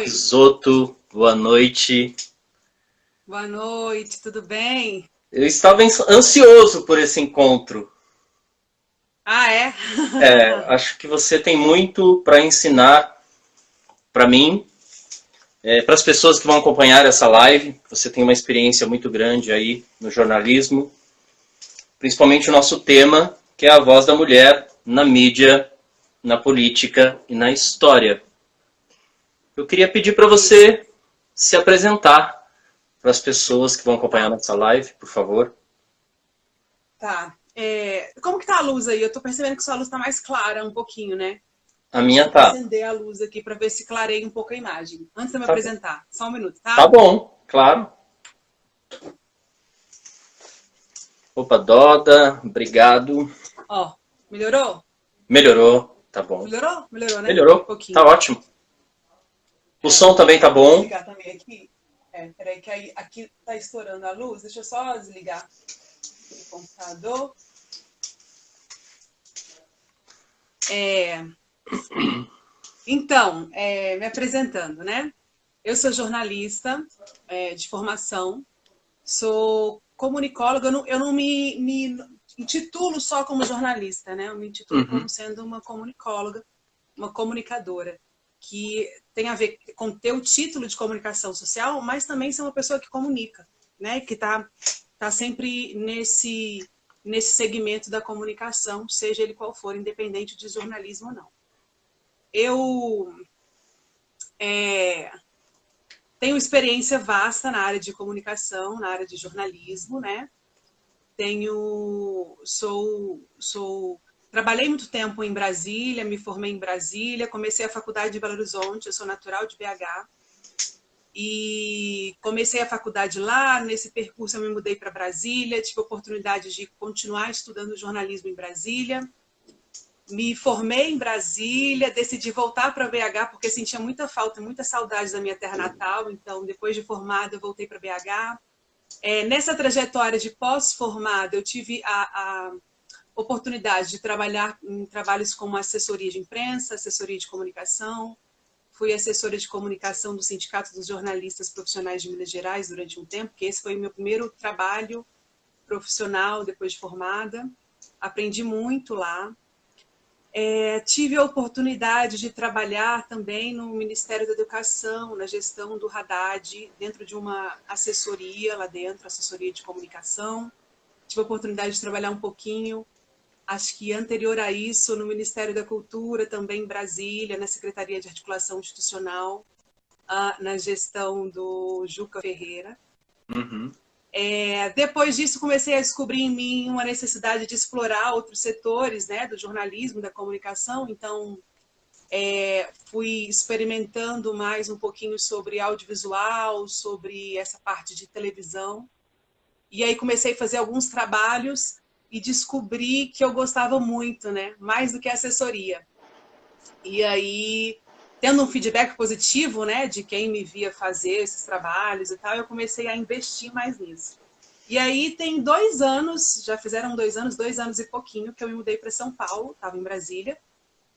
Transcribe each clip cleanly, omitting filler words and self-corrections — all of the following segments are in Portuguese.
Oi, Risoto, boa noite. boa noite, tudo bem? Eu estava ansioso por esse encontro. Ah, é? Acho que você tem muito para ensinar para mim, para as pessoas que vão acompanhar essa live. Você tem uma experiência muito grande aí no jornalismo, principalmente o nosso tema, que é a voz da mulher na mídia, na política e na história. Eu queria pedir para Isso, você se apresentar para as pessoas que vão acompanhar tá, nossa live, por favor. tá. Como que tá a luz aí? Eu tô percebendo que sua luz tá mais clara um pouquinho, né? A Deixa minha eu tá. acender a luz aqui para ver se clareia um pouco a imagem. Antes de eu me Tá, apresentar, só um minuto, tá tá? bom, claro. Opa, Doda, obrigado. Ó, melhorou? Melhorou, tá bom. Melhorou? Melhorou, né? Um Melhorou, tá pouquinho. ótimo. O som também tá Deixa eu bom. desligar também aqui. Peraí, que aí, aqui tá estourando a luz. Deixa eu só desligar o computador. É, Então, me apresentando, né? Eu sou jornalista de formação, sou comunicóloga, eu não me intitulo só como jornalista, né? Eu me intitulo como Uhum, sendo uma comunicóloga, uma comunicadora, que tem a ver com ter o título de comunicação social, mas também ser uma pessoa que comunica, né? Que tá sempre nesse segmento da comunicação, seja ele qual for, independente de jornalismo ou não. Eu é, tenho experiência vasta na área de comunicação, na área de jornalismo, né? Trabalhei muito tempo em Brasília, me formei em Brasília, comecei a faculdade de Belo Horizonte, eu sou natural de BH, e comecei a faculdade lá, nesse percurso eu me mudei para Brasília, tive a oportunidade de continuar estudando jornalismo em Brasília, me formei em Brasília, decidi voltar para BH porque sentia muita falta, muita saudade da minha terra natal. Então, depois de formada, eu voltei para BH. Nessa trajetória de pós-formada, eu tive a oportunidade de trabalhar em trabalhos como assessoria de imprensa, assessoria de comunicação. Fui assessora de comunicação do Sindicato dos Jornalistas Profissionais de Minas Gerais durante um tempo, que esse foi o meu primeiro trabalho profissional depois de formada. Aprendi muito lá. Tive a oportunidade de trabalhar também no Ministério da Educação, na gestão do Haddad, dentro de uma assessoria lá dentro, assessoria de comunicação. Tive a oportunidade de trabalhar um pouquinho, acho que anterior a isso, no Ministério da Cultura, também em Brasília, na Secretaria de Articulação Institucional, na gestão do Juca Ferreira. uhum. Depois disso, comecei a descobrir em mim uma necessidade de explorar outros setores, né, do jornalismo, da comunicação. Então, fui experimentando mais um pouquinho sobre audiovisual, sobre essa parte de televisão. E aí comecei a fazer alguns trabalhos e descobri que eu gostava muito, né? Mais do que assessoria. E aí, tendo um feedback positivo, né, de quem me via fazer esses trabalhos e tal, eu comecei a investir mais nisso. E aí tem 2 anos, já fizeram 2 anos, 2 anos e pouquinho, que eu me mudei para São Paulo, estava em Brasília.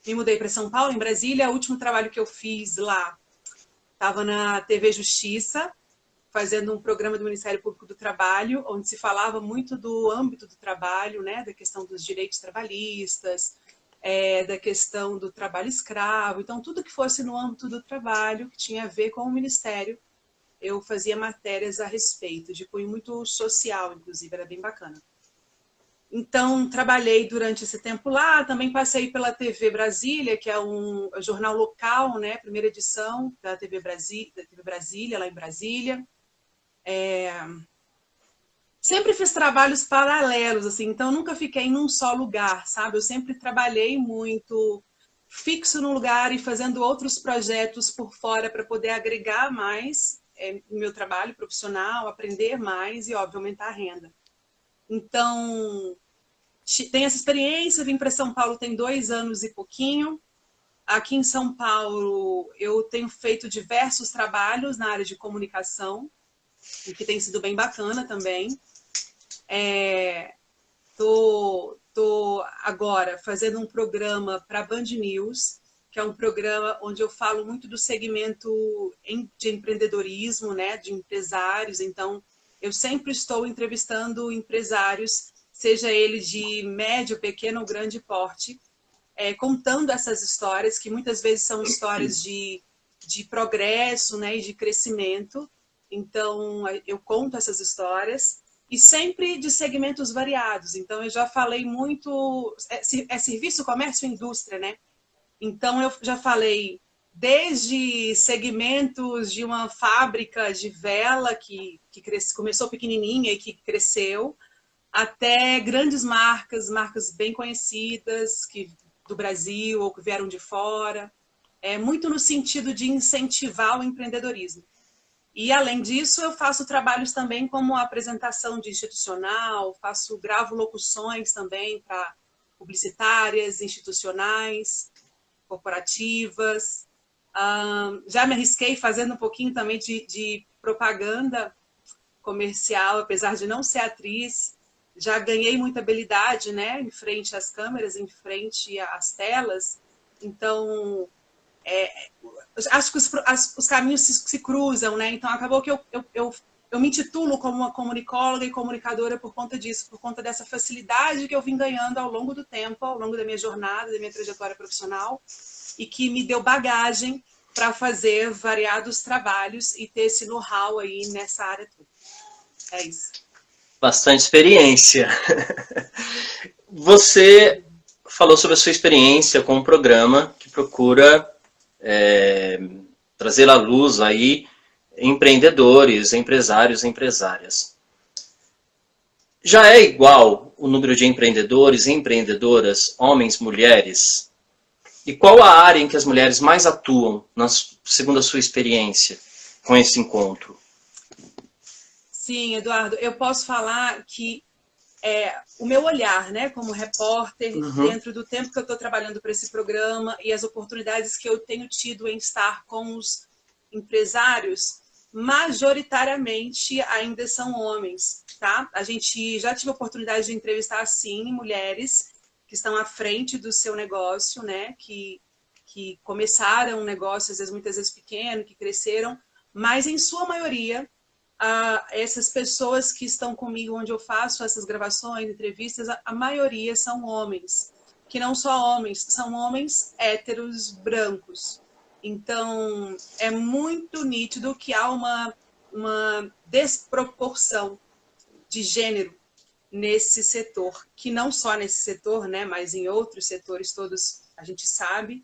Me mudei para São Paulo, em Brasília. O último trabalho que eu fiz lá estava na TV Justiça, fazendo um programa do Ministério Público do Trabalho, onde se falava muito do âmbito do trabalho, né, da questão dos direitos trabalhistas, da questão do trabalho escravo. Então, tudo que fosse no âmbito do trabalho, que tinha a ver com o Ministério, eu fazia matérias a respeito, de cunho muito social, inclusive, era bem bacana. Então, trabalhei durante esse tempo lá, também passei pela TV Brasília, que é um jornal local, né? Primeira edição da TV Brasília, lá em Brasília. Sempre fiz trabalhos paralelos, assim, então nunca fiquei num só lugar, sabe? Eu sempre trabalhei muito fixo num lugar e fazendo outros projetos por fora para poder agregar mais no meu trabalho profissional, aprender mais e, óbvio, aumentar a renda. Então, tem essa experiência, vim para São Paulo tem 2 anos e pouquinho. Aqui em São Paulo, eu tenho feito diversos trabalhos na área de comunicação, o que tem sido bem bacana também. Tô agora fazendo um programa para a Band News, que é um programa onde eu falo muito do segmento de empreendedorismo, né, de empresários. Então, eu sempre estou entrevistando empresários, seja ele de médio, pequeno ou grande porte, contando essas histórias, que muitas vezes são histórias de progresso, né, e de crescimento. Então, eu conto essas histórias, e sempre de segmentos variados. Então, eu já falei muito... serviço, comércio e indústria, né? Então, eu já falei desde segmentos de uma fábrica de vela que começou pequenininha e que cresceu, até grandes marcas bem conhecidas do Brasil ou que vieram de fora. Muito no sentido de incentivar o empreendedorismo. E, além disso, eu faço trabalhos também como apresentação de institucional, gravo locuções também para publicitárias, institucionais, corporativas. Já me arrisquei fazendo um pouquinho também de propaganda comercial, apesar de não ser atriz. Já ganhei muita habilidade, né, em frente às câmeras, em frente às telas. Então, acho que os caminhos se cruzam, né? Então, acabou que eu me intitulo como uma comunicóloga e comunicadora por conta disso, por conta dessa facilidade que eu vim ganhando ao longo do tempo, ao longo da minha jornada, da minha trajetória profissional, e que me deu bagagem para fazer variados trabalhos e ter esse know-how aí nessa área toda. É isso. Bastante experiência. Você falou sobre a sua experiência com um programa que procura trazer à luz aí empreendedores, empresários, empresárias. Já é igual o número de empreendedores e empreendedoras, homens, mulheres? E qual a área em que as mulheres mais atuam, segundo a sua experiência, com esse encontro? Sim, Eduardo, eu posso falar que o meu olhar, né, como repórter, dentro do tempo que eu estou trabalhando para esse programa e as oportunidades que eu tenho tido em estar com os empresários, majoritariamente ainda são homens, tá? A gente já tive a oportunidade de entrevistar, sim, mulheres que estão à frente do seu negócio, né, que começaram um negócio, às vezes, muitas vezes pequeno, que cresceram, mas em sua maioria, essas pessoas que estão comigo onde eu faço essas gravações, entrevistas, a maioria são homens, que não só homens, são homens héteros brancos. Então, é muito nítido que há uma desproporção de gênero nesse setor, que não só nesse setor, né, mas em outros setores todos a gente sabe,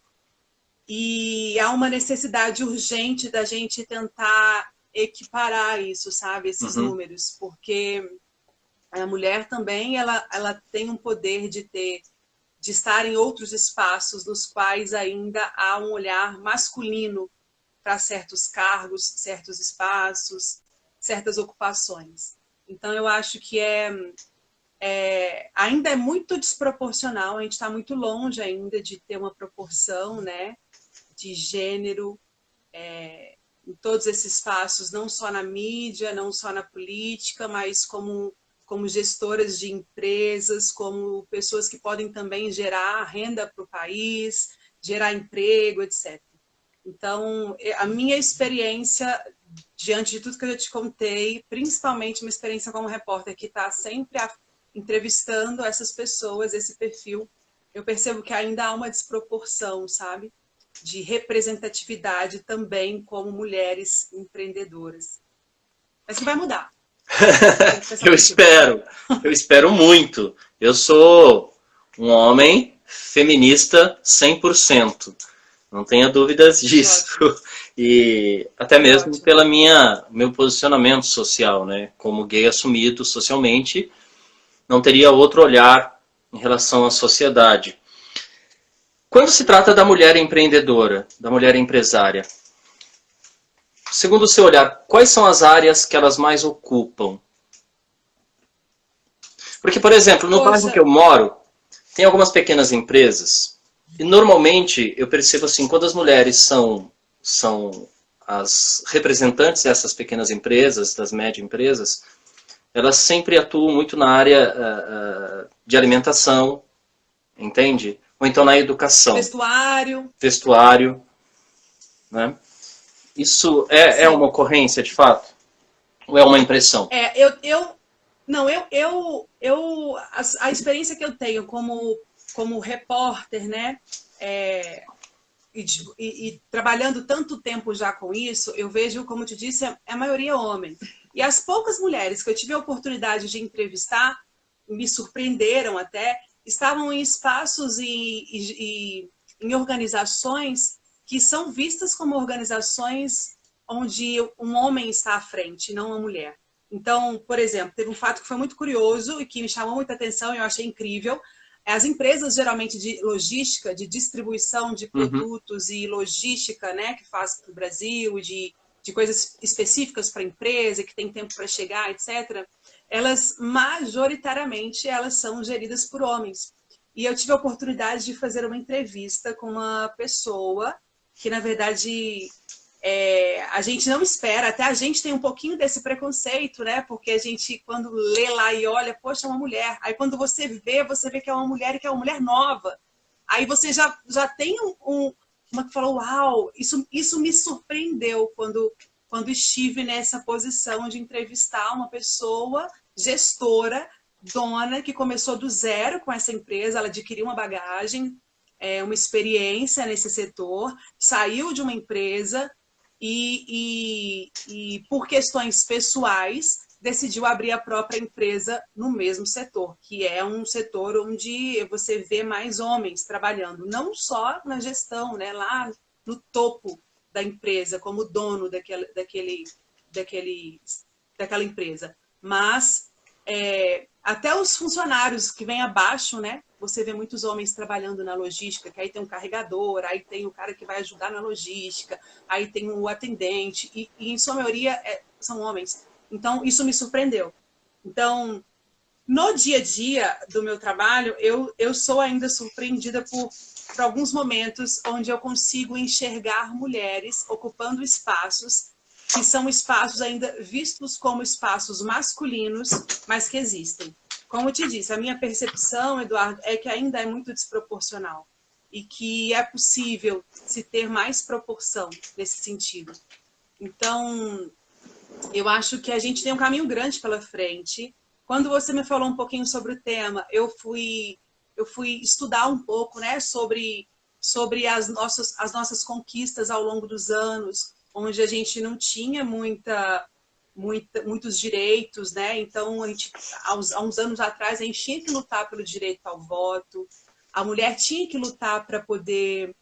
e há uma necessidade urgente da gente tentar equiparar isso, sabe, esses números, porque a mulher também, ela tem um poder de estar em outros espaços nos quais ainda há um olhar masculino para certos cargos, certos espaços, certas ocupações. Então, eu acho que ainda é muito desproporcional, a gente está muito longe ainda de ter uma proporção, né, de gênero em todos esses espaços, não só na mídia, não só na política, mas como gestoras de empresas, como pessoas que podem também gerar renda para o país, gerar emprego, etc. Então, a minha experiência, diante de tudo que eu já te contei, principalmente uma experiência como repórter, que está sempre entrevistando essas pessoas, esse perfil, eu percebo que ainda há uma desproporção, sabe? De representatividade também como mulheres empreendedoras. Mas que vai mudar. Eu espero muito. Eu sou um homem feminista 100%. Não tenha dúvidas disso. E até mesmo pelo meu posicionamento social, né? Como gay assumido socialmente, não teria outro olhar em relação à sociedade. Quando se trata da mulher empreendedora, da mulher empresária, segundo o seu olhar, quais são as áreas que elas mais ocupam? Porque, por exemplo, no bairro que eu moro, tem algumas pequenas empresas, e normalmente eu percebo assim, quando as mulheres são as representantes dessas pequenas empresas, das médias empresas, elas sempre atuam muito na área de alimentação, entende? Ou então na educação. Vestuário. Vestuário, né? Isso é uma ocorrência, de fato? Ou é uma impressão? Não, a experiência que eu tenho como repórter, né? E trabalhando tanto tempo já com isso, eu vejo, como te disse, a maioria homem. E as poucas mulheres que eu tive a oportunidade de entrevistar, me surpreenderam até, estavam em espaços e em organizações que são vistas como organizações onde um homem está à frente, não uma mulher. Então, por exemplo, teve um fato que foi muito curioso e que me chamou muita atenção e eu achei incrível. As empresas, geralmente, de logística, de distribuição de produtos e logística, né, que faz para o Brasil, de coisas específicas para a empresa, que tem tempo para chegar, etc., elas, majoritariamente, elas são geridas por homens. E eu tive a oportunidade de fazer uma entrevista com uma pessoa que, na verdade, a gente não espera, até a gente tem um pouquinho desse preconceito, né? Porque a gente, quando lê lá e olha, poxa, é uma mulher. Aí quando você vê que é uma mulher e que é uma mulher nova. Aí você já tem uma que falou, uau, isso me surpreendeu quando estive nessa posição de entrevistar uma pessoa gestora, dona, que começou do zero com essa empresa, ela adquiriu uma bagagem, uma experiência nesse setor, saiu de uma empresa e por questões pessoais, decidiu abrir a própria empresa no mesmo setor, que é um setor onde você vê mais homens trabalhando, não só na gestão, né, lá no topo da empresa, como dono daquela empresa, mas até os funcionários que vêm abaixo, né? Você vê muitos homens trabalhando na logística, que aí tem um carregador, aí tem o cara que vai ajudar na logística, aí tem o atendente, e em sua maioria são homens. Então, isso me surpreendeu. Então, no dia a dia do meu trabalho, eu sou ainda surpreendida por alguns momentos onde eu consigo enxergar mulheres ocupando espaços que são espaços ainda vistos como espaços masculinos, mas que existem. Como eu te disse, a minha percepção, Eduardo, é que ainda é muito desproporcional e que é possível se ter mais proporção nesse sentido. Então, eu acho que a gente tem um caminho grande pela frente. Quando você me falou um pouquinho sobre o tema, eu fui estudar um pouco, né, sobre as nossas conquistas ao longo dos anos, onde a gente não tinha muitos direitos, né? Então, há uns anos atrás, a gente tinha que lutar pelo direito ao voto, a mulher tinha que lutar para poder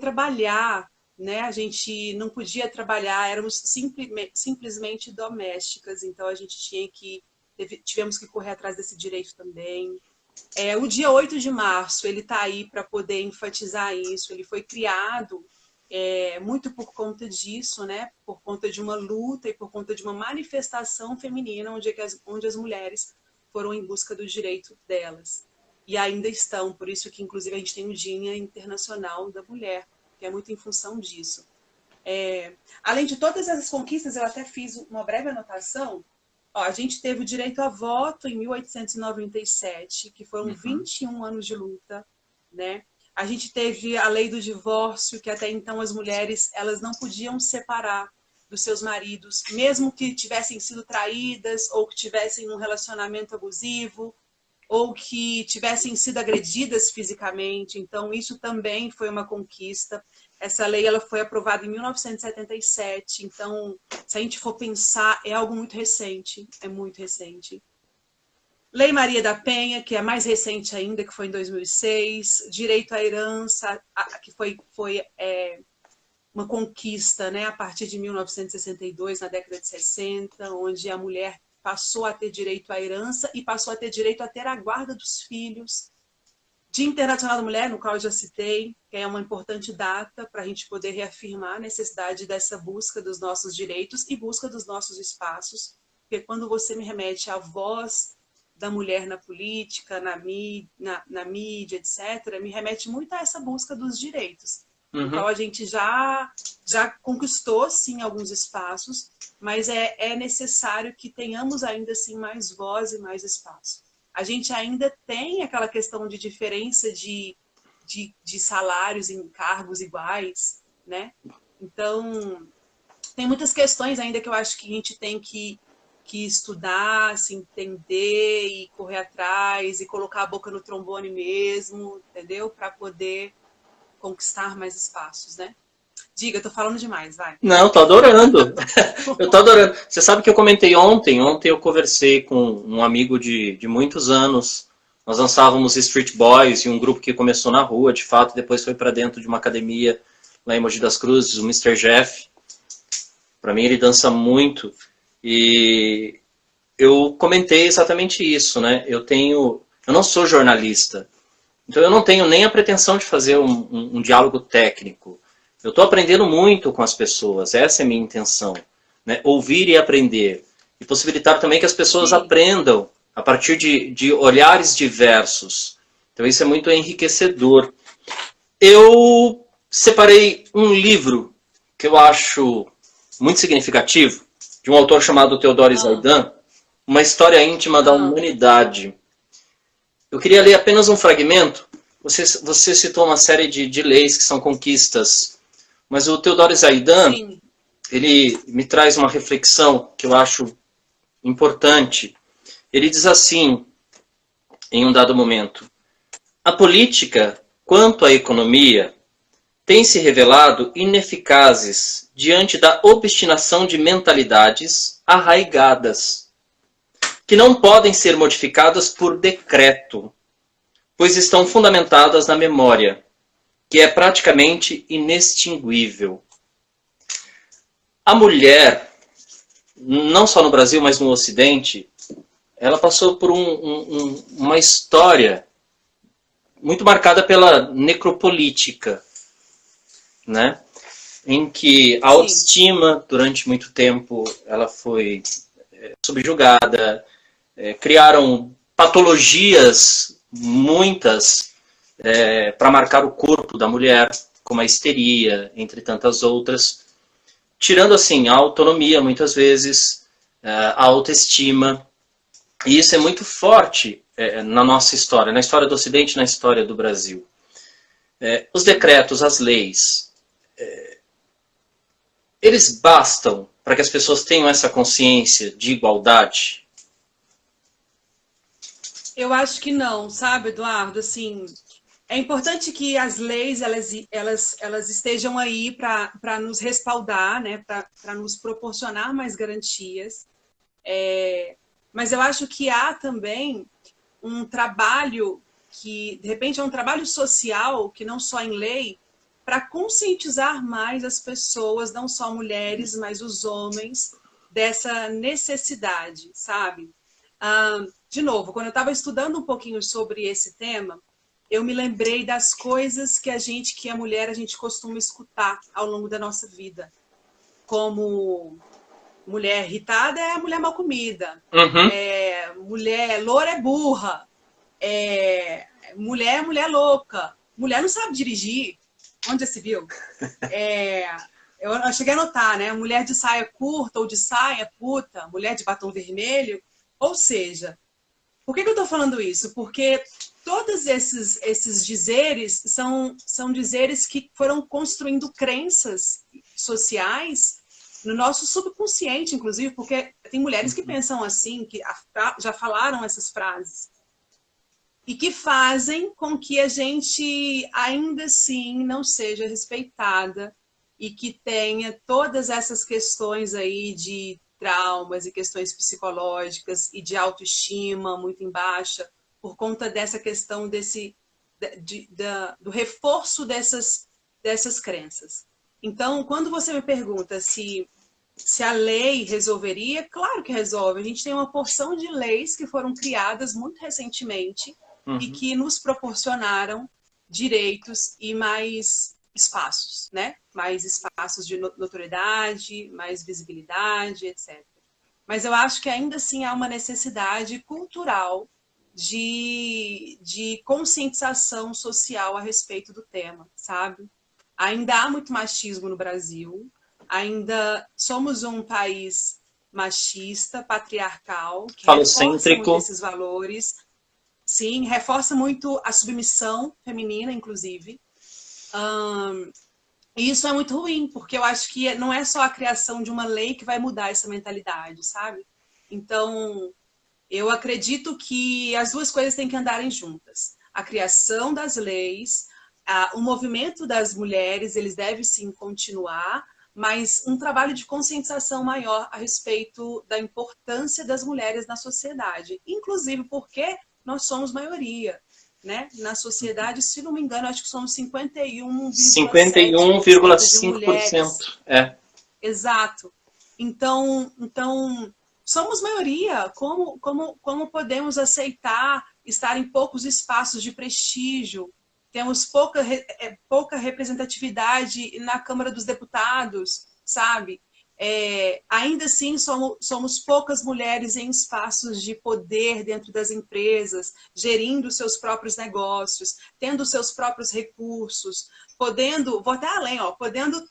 trabalhar, né? A gente não podia trabalhar, éramos simplesmente domésticas, então a gente tivemos que correr atrás desse direito também. O dia 8 de março, ele está aí para poder enfatizar isso, ele foi criado muito por conta disso, né? Por conta de uma luta e por conta de uma manifestação feminina onde as mulheres foram em busca do direito delas. E ainda estão, por isso que inclusive a gente tem o Dia Internacional da Mulher, que é muito em função disso. Além de todas essas conquistas, eu até fiz uma breve anotação. A gente teve o direito a voto em 1897, que foram 21 anos de luta, né? A gente teve a lei do divórcio, que até então as mulheres elas não podiam separar dos seus maridos, mesmo que tivessem sido traídas ou que tivessem um relacionamento abusivo ou que tivessem sido agredidas fisicamente. Então, isso também foi uma conquista. Essa lei ela foi aprovada em 1977. Então, se a gente for pensar, é algo muito recente. É muito recente. Lei Maria da Penha, que é mais recente ainda, que foi em 2006. Direito à herança, que foi uma conquista, né, a partir de 1962, na década de 60, onde a mulher passou a ter direito à herança e passou a ter direito a ter a guarda dos filhos. Dia Internacional da Mulher, no qual eu já citei, que é uma importante data para a gente poder reafirmar a necessidade dessa busca dos nossos direitos e busca dos nossos espaços, porque quando você me remete à voz da mulher na política, na mídia, etc., me remete muito a essa busca dos direitos, no qual a gente já conquistou, sim, alguns espaços, mas é necessário que tenhamos ainda assim mais voz e mais espaço. A gente ainda tem aquela questão de diferença de de salários em cargos iguais, né? Então, tem muitas questões ainda que eu acho que a gente tem que estudar, se entender e correr atrás e colocar a boca no trombone mesmo, entendeu? Para poder conquistar mais espaços, né? Diga, eu tô falando demais, vai. Não, tô adorando. Eu tô adorando. Você sabe que eu comentei ontem eu conversei com um amigo de muitos anos. Nós dançávamos Street Boys, e um grupo que começou na rua, de fato, depois foi para dentro de uma academia lá em Mogi das Cruzes, o Mr. Jeff. Para mim ele dança muito. E eu comentei exatamente isso, né? Eu não sou jornalista, então eu não tenho nem a pretensão de fazer um diálogo técnico. Eu estou aprendendo muito com as pessoas, essa é a minha intenção, né? Ouvir e aprender. E possibilitar também que as pessoas Sim. aprendam a partir de olhares diversos. Então isso é muito enriquecedor. Eu separei um livro que eu acho muito significativo, de um autor chamado Theodore Zaidan, Uma História Íntima da Humanidade. Eu queria ler apenas um fragmento. Você citou uma série de leis que são conquistas, mas o Theodore Zaidan, Sim. ele me traz uma reflexão que eu acho importante. Ele diz assim, em um dado momento: a política, quanto à economia, tem se revelado ineficazes diante da obstinação de mentalidades arraigadas, que não podem ser modificadas por decreto, pois estão fundamentadas na memória, que é praticamente inextinguível. A mulher, não só no Brasil, mas no Ocidente, ela passou por uma história muito marcada pela necropolítica, né? Em que a autoestima, durante muito tempo, ela foi subjugada, criaram patologias, muitas, para marcar o corpo da mulher, como a histeria, entre tantas outras, tirando assim a autonomia, muitas vezes, a autoestima. E isso é muito forte na nossa história, na história do Ocidente e na história do Brasil. Os decretos, as leis, eles bastam para que as pessoas tenham essa consciência de igualdade? Eu acho que não, sabe, Eduardo? Assim, é importante que as leis elas estejam aí para nos respaldar, né? Para nos proporcionar mais garantias. Mas eu acho que há também um trabalho que, de repente, é um trabalho social, que não só em lei, para conscientizar mais as pessoas, não só mulheres, mas os homens, dessa necessidade, sabe? De novo, quando eu estava estudando um pouquinho sobre esse tema, eu me lembrei das coisas que que é mulher, a gente costuma escutar ao longo da nossa vida. Como mulher irritada é mulher mal comida, mulher loura é burra, mulher louca, mulher não sabe dirigir, onde já se viu? Eu cheguei a notar, né? Mulher de saia curta ou de saia puta, mulher de batom vermelho. Ou seja, por que eu estou falando isso? Porque todos esses dizeres são dizeres que foram construindo crenças sociais no nosso subconsciente, inclusive, porque tem mulheres que pensam assim, que já falaram essas frases, e que fazem com que a gente ainda assim não seja respeitada e que tenha todas essas questões aí de traumas e questões psicológicas e de autoestima muito em baixa por conta dessa questão do reforço dessas crenças. Então, quando você me pergunta se a lei resolveria, claro que resolve. A gente tem uma porção de leis que foram criadas muito recentemente e que nos proporcionaram direitos e mais espaços, né? Mais espaços de notoriedade, mais visibilidade, etc. Mas eu acho que ainda assim há uma necessidade cultural de conscientização social a respeito do tema, sabe? Ainda há muito machismo no Brasil, ainda somos um país machista, patriarcal, que reforça muito esses valores. Sim, reforça muito a submissão feminina, inclusive. E isso é muito ruim, porque eu acho que não é só a criação de uma lei que vai mudar essa mentalidade, sabe? Então, eu acredito que as duas coisas têm que andarem juntas. A criação das leis, o movimento das mulheres, eles devem sim continuar, mas um trabalho de conscientização maior a respeito da importância das mulheres na sociedade. Inclusive porque nós somos maioria, né? Na sociedade, se não me engano, acho que somos 51,7% de mulheres. 51,5%. É. Exato. Então, somos maioria. Como podemos aceitar estar em poucos espaços de prestígio? Temos pouca representatividade na Câmara dos Deputados, sabe? Ainda assim, somos poucas mulheres em espaços de poder dentro das empresas, gerindo seus próprios negócios, tendo seus próprios recursos, vou até além,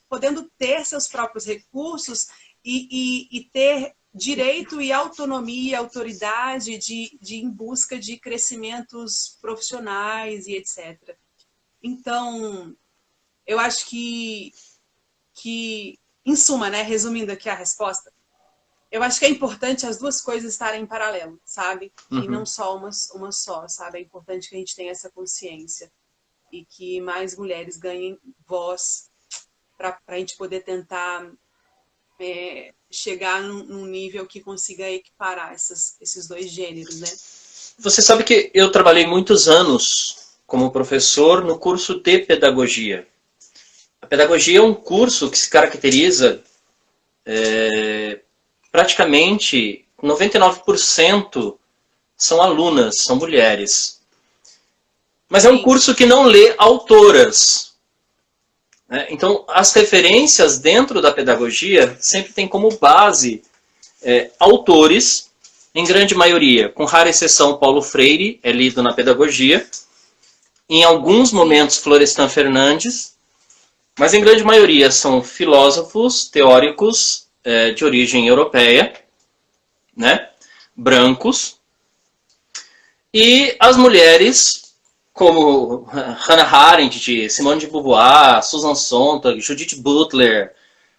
podendo ter seus próprios recursos e ter direito e autonomia, autoridade em busca de crescimentos profissionais e etc. Então, eu acho que em suma, né, resumindo aqui a resposta, eu acho que é importante as duas coisas estarem em paralelo, sabe? E não só uma só, sabe? É importante que a gente tenha essa consciência e que mais mulheres ganhem voz para a gente poder tentar chegar num nível que consiga equiparar esses dois gêneros, né? Você sabe que eu trabalhei muitos anos como professor no curso de pedagogia. A pedagogia é um curso que se caracteriza praticamente 99% são alunas, são mulheres. Mas é um curso que não lê autoras. Né? Então, as referências dentro da pedagogia sempre tem como base autores, em grande maioria, com rara exceção, Paulo Freire é lido na pedagogia, em alguns momentos Florestan Fernandes, mas em grande maioria são filósofos, teóricos de origem europeia, né? Brancos, e as mulheres como Hannah Arendt, Simone de Beauvoir, Susan Sontag, Judith Butler,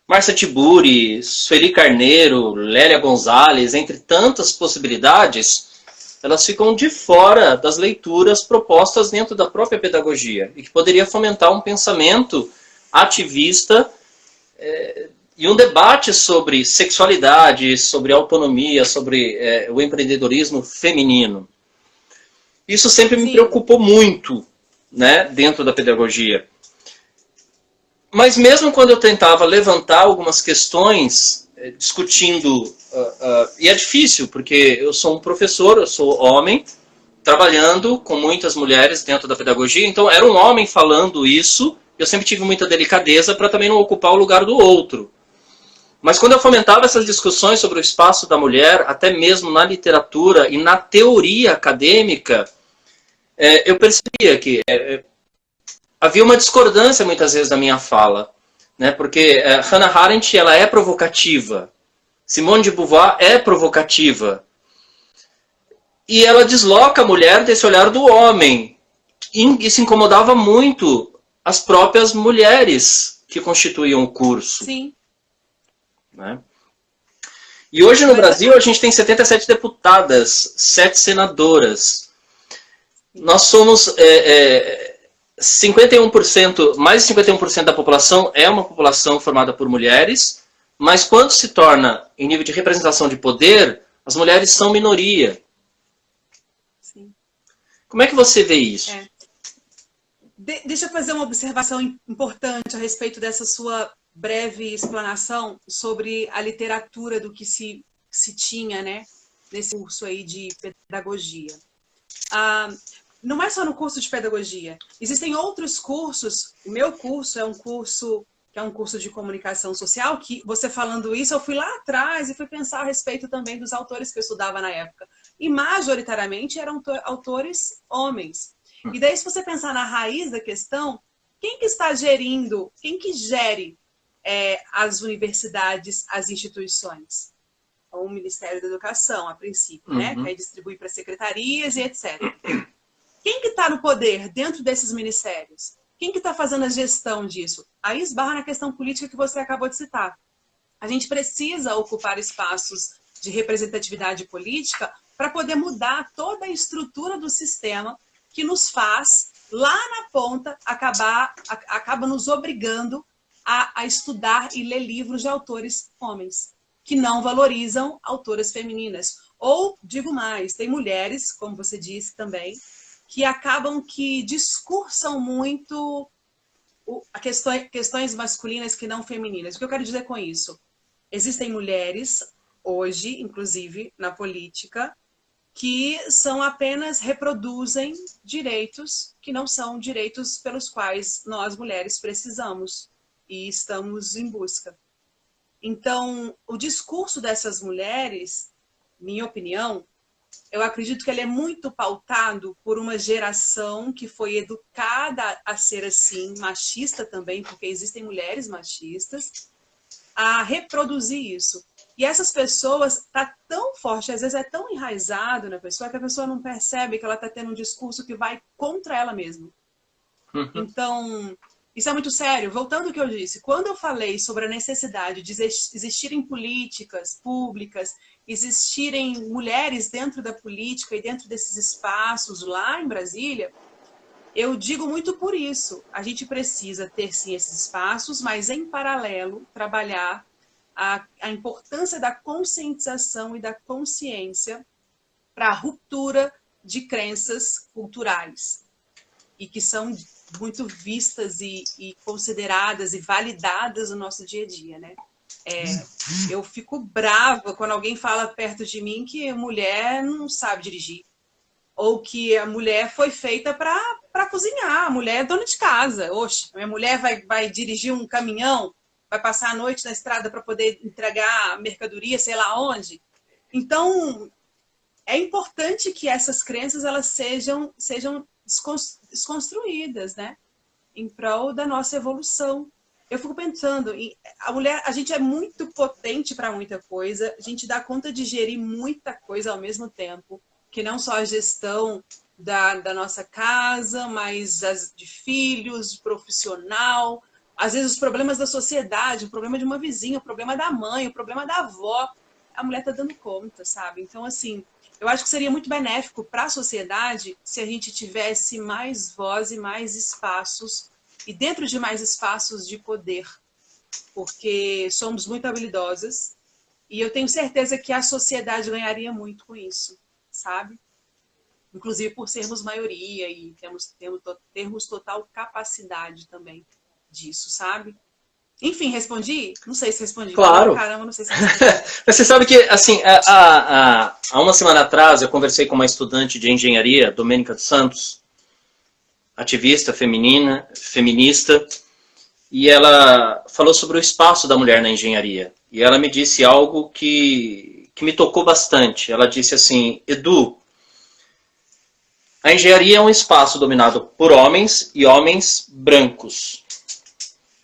Marcia Tiburi, Sueli Carneiro, Lélia Gonzalez, entre tantas possibilidades, elas ficam de fora das leituras propostas dentro da própria pedagogia e que poderia fomentar um pensamento ativista e um debate sobre sexualidade, sobre autonomia, sobre o empreendedorismo feminino. Isso sempre me preocupou muito, né, dentro da pedagogia. Mas mesmo quando eu tentava levantar algumas questões, discutindo, e é difícil, porque eu sou um professor, eu sou homem, trabalhando com muitas mulheres dentro da pedagogia, então era um homem falando isso, eu sempre tive muita delicadeza para também não ocupar o lugar do outro. Mas quando eu fomentava essas discussões sobre o espaço da mulher, até mesmo na literatura e na teoria acadêmica, eu percebia que havia uma discordância muitas vezes da minha fala, né? Porque Hannah Arendt ela é provocativa, Simone de Beauvoir é provocativa, e ela desloca a mulher desse olhar do homem, e isso incomodava muito as próprias mulheres que constituíam o curso. Sim. Né? E hoje no Brasil a gente tem 77 deputadas, 7 senadoras. Nós somos 51%, mais de 51% da população é uma população formada por mulheres, mas quando se torna em nível de representação de poder, as mulheres são minoria. Sim. Como é que você vê isso? Deixa eu fazer uma observação importante a respeito dessa sua breve explanação sobre a literatura do que se tinha, né, nesse curso aí de pedagogia. Não é só no curso de pedagogia. Existem outros cursos. O meu curso é um curso que é um curso de comunicação social, que você falando isso, eu fui lá atrás e fui pensar a respeito também dos autores que eu estudava na época. E majoritariamente eram autores homens. E daí, se você pensar na raiz da questão, quem que está gerindo, quem que gere as universidades, as instituições? O Ministério da Educação, a princípio, né? Que aí distribui para secretarias e etc. quem que está no poder dentro desses ministérios? Quem que está fazendo a gestão disso? Aí esbarra na questão política que você acabou de citar. A gente precisa ocupar espaços de representatividade política para poder mudar toda a estrutura do sistema que nos faz, lá na ponta, acaba nos obrigando a estudar e ler livros de autores homens, que não valorizam autoras femininas. Ou, digo mais, tem mulheres, como você disse também, que acabam que discursam muito questões masculinas que não femininas. O que eu quero dizer com isso? Existem mulheres, hoje, inclusive, na política, que apenas reproduzem direitos que não são direitos pelos quais nós, mulheres, precisamos e estamos em busca. Então, o discurso dessas mulheres, minha opinião, eu acredito que ele é muito pautado por uma geração que foi educada a ser assim, machista também, porque existem mulheres machistas, a reproduzir isso. E essas pessoas tá tão forte, às vezes é tão enraizado na pessoa, que a pessoa não percebe que ela está tendo um discurso que vai contra ela mesma. Então, isso é muito sério. Voltando ao que eu disse, quando eu falei sobre a necessidade de existirem políticas públicas, existirem mulheres dentro da política e dentro desses espaços lá em Brasília, eu digo muito por isso. A gente precisa ter, sim, esses espaços, mas, em paralelo, trabalhar a importância da conscientização e da consciência para a ruptura de crenças culturais e que são muito vistas e consideradas e validadas no nosso dia a dia, né? Eu fico brava quando alguém fala perto de mim que a mulher não sabe dirigir ou que a mulher foi feita para cozinhar, a mulher é dona de casa. Oxe, a minha mulher vai dirigir um caminhão, vai passar a noite na estrada para poder entregar mercadoria, sei lá onde. Então, é importante que essas crenças elas sejam desconstruídas, né? Em prol da nossa evolução. Eu fico pensando, a gente é muito potente para muita coisa, a gente dá conta de gerir muita coisa ao mesmo tempo, que não só a gestão da nossa casa, mas as de filhos, profissional, às vezes os problemas da sociedade, o problema de uma vizinha, o problema da mãe, o problema da avó, a mulher está dando conta, sabe? Então, assim, eu acho que seria muito benéfico para a sociedade se a gente tivesse mais voz e mais espaços, e dentro de mais espaços de poder, porque somos muito habilidosas, e eu tenho certeza que a sociedade ganharia muito com isso, sabe? Inclusive por sermos maioria e termos total capacidade também disso, sabe? Enfim, respondi? Não sei se respondi. Claro. Caramba, não sei se respondi. Mas você sabe que, assim, há uma semana atrás eu conversei com uma estudante de engenharia, Domênica dos Santos, ativista feminista, e ela falou sobre o espaço da mulher na engenharia. E ela me disse algo que me tocou bastante. Ela disse assim: Edu, a engenharia é um espaço dominado por homens e homens brancos.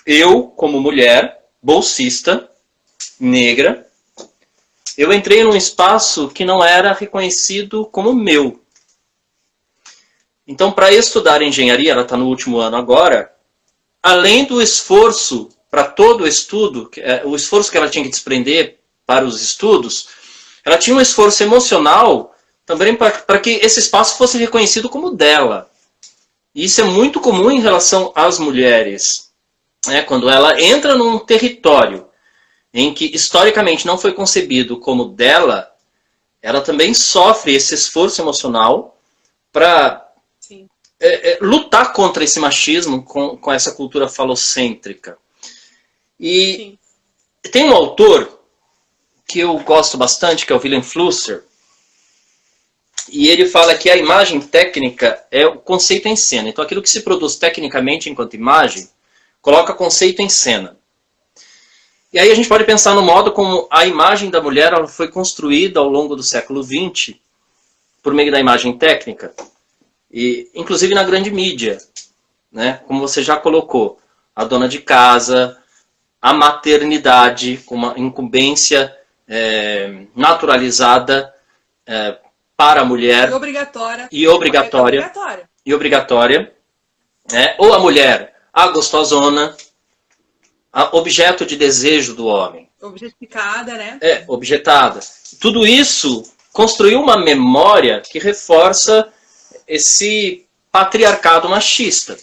Eu, como mulher, bolsista, negra, eu entrei num espaço que não era reconhecido como meu. Então, para estudar engenharia, ela está no último ano agora, além do esforço para todo o estudo, o esforço que ela tinha que desprender para os estudos, ela tinha um esforço emocional também para que esse espaço fosse reconhecido como dela. E isso é muito comum em relação às mulheres. Quando ela entra num território em que historicamente não foi concebido como dela, ela também sofre esse esforço emocional para lutar contra esse machismo, com essa cultura falocêntrica. E Sim. Tem um autor que eu gosto bastante, que é o Wilhelm Flusser, e ele fala que a imagem técnica é o conceito em cena. Então aquilo que se produz tecnicamente enquanto imagem, coloca conceito em cena. E aí a gente pode pensar no modo como a imagem da mulher ela foi construída ao longo do século XX por meio da imagem técnica, e inclusive na grande mídia, né? Como você já colocou, a dona de casa, a maternidade, com uma incumbência naturalizada para a mulher. E obrigatória. E obrigatória. e obrigatória, né? Ou a mulher, a gostosona, a objeto de desejo do homem. Objetificada, né? Objetada. Tudo isso construiu uma memória que reforça esse patriarcado machista.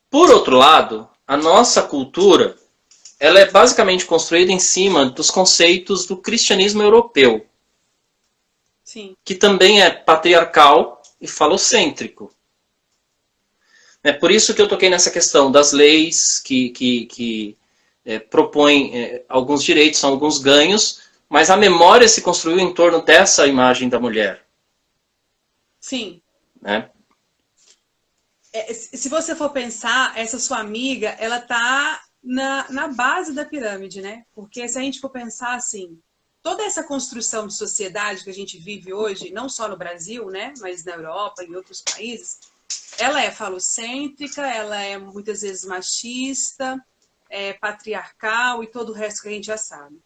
Por outro lado, a nossa cultura ela é basicamente construída em cima dos conceitos do cristianismo europeu, Sim. que também é patriarcal e falocêntrico. É por isso que eu toquei nessa questão das leis que propõem alguns direitos, alguns ganhos, mas a memória se construiu em torno dessa imagem da mulher. Sim. Né? Se você for pensar, essa sua amiga, ela tá na base da pirâmide, né? Porque se a gente for pensar assim, toda essa construção de sociedade que a gente vive hoje, não só no Brasil, né? Mas na Europa e em outros países, ela é falocêntrica, ela é muitas vezes machista, patriarcal e todo o resto que a gente já sabe.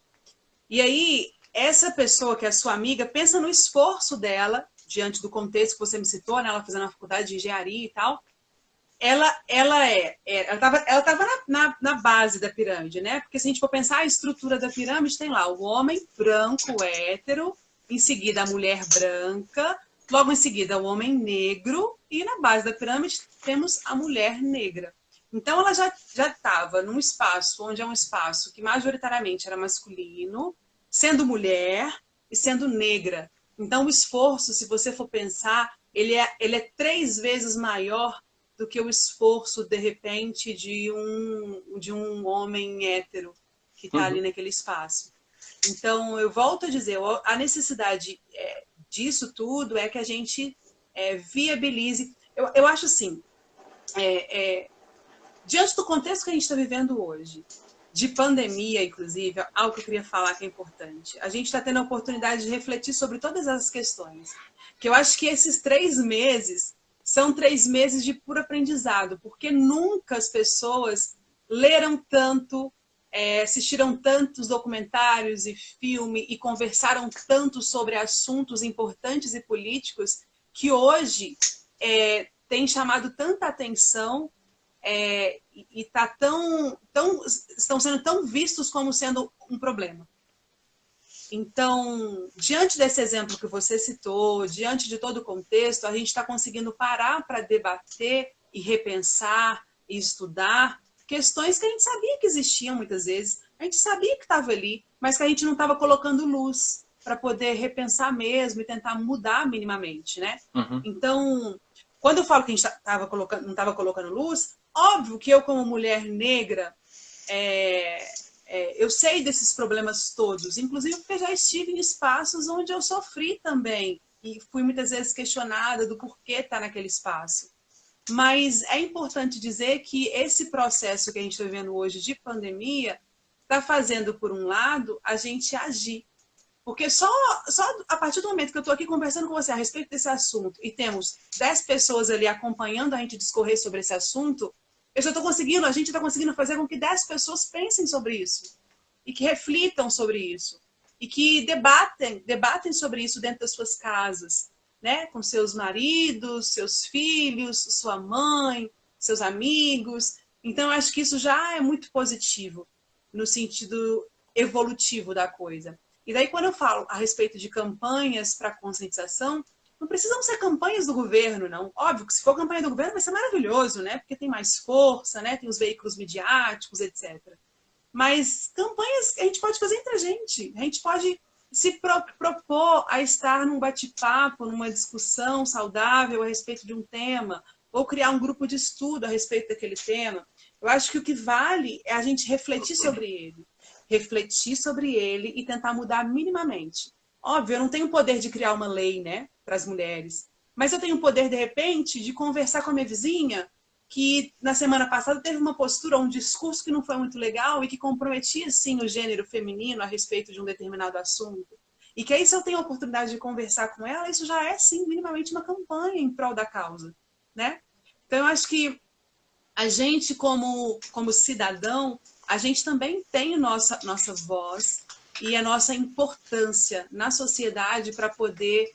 E aí, essa pessoa que é a sua amiga, pensa no esforço dela, diante do contexto que você me citou, né? Ela fazendo a faculdade de engenharia e tal. Ela estava na base da pirâmide, né? Porque se a gente for pensar a estrutura da pirâmide, tem lá o homem branco, hétero, em seguida a mulher branca, logo em seguida o homem negro, e na base da pirâmide temos a mulher negra. Então ela já estava num espaço onde é um espaço que majoritariamente era masculino, sendo mulher e sendo negra. Então o esforço, se você for pensar, ele é 3 vezes maior do que o esforço, de repente, de um homem hétero que está ali naquele espaço. Então, eu volto a dizer, a necessidade disso tudo é que a gente viabilize. Eu acho assim, diante do contexto que a gente está vivendo hoje, de pandemia, inclusive, algo que eu queria falar que é importante. A gente está tendo a oportunidade de refletir sobre todas essas questões. Que eu acho que esses 3 meses são 3 meses de puro aprendizado, porque nunca as pessoas leram tanto, assistiram tantos documentários e filmes e conversaram tanto sobre assuntos importantes e políticos que hoje tem chamado tanta atenção e estão sendo tão vistos como sendo um problema. Então, diante desse exemplo que você citou, diante de todo o contexto, a gente está conseguindo parar para debater e repensar e estudar questões que a gente sabia que existiam muitas vezes, a gente sabia que estava ali, mas que a gente não estava colocando luz para poder repensar mesmo e tentar mudar minimamente, né? Uhum. Então, quando eu falo que a gente não estava colocando luz, óbvio que eu, como mulher negra, eu sei desses problemas todos, inclusive porque já estive em espaços onde eu sofri também e fui muitas vezes questionada do porquê estar naquele espaço. Mas é importante dizer que esse processo que a gente está vivendo hoje de pandemia está fazendo, por um lado, a gente agir. Porque só a partir do momento que eu estou aqui conversando com você a respeito desse assunto e temos 10 pessoas ali acompanhando a gente discorrer sobre esse assunto, a gente está conseguindo fazer com que 10 pessoas pensem sobre isso e que reflitam sobre isso e que debatem sobre isso dentro das suas casas, né? Com seus maridos, seus filhos, sua mãe, seus amigos. Então, eu acho que isso já é muito positivo no sentido evolutivo da coisa. E daí, quando eu falo a respeito de campanhas para conscientização, não precisam ser campanhas do governo, não. Óbvio que se for campanha do governo vai ser maravilhoso, né? Porque tem mais força, né? Tem os veículos midiáticos, etc. Mas campanhas a gente pode fazer entre a gente. A gente pode se propor a estar num bate-papo, numa discussão saudável a respeito de um tema, ou criar um grupo de estudo a respeito daquele tema. Eu acho que o que vale é a gente refletir sobre ele e tentar mudar minimamente. Óbvio, eu não tenho o poder de criar uma lei, né, para as mulheres, mas eu tenho o poder, de repente, de conversar com a minha vizinha, que na semana passada teve uma postura, um discurso que não foi muito legal e que comprometia, sim, o gênero feminino a respeito de um determinado assunto. E que aí, se eu tenho a oportunidade de conversar com ela, isso já é, sim, minimamente uma campanha em prol da causa, né? Então, eu acho que a gente, como cidadão, a gente também tem nossa voz e a nossa importância na sociedade para poder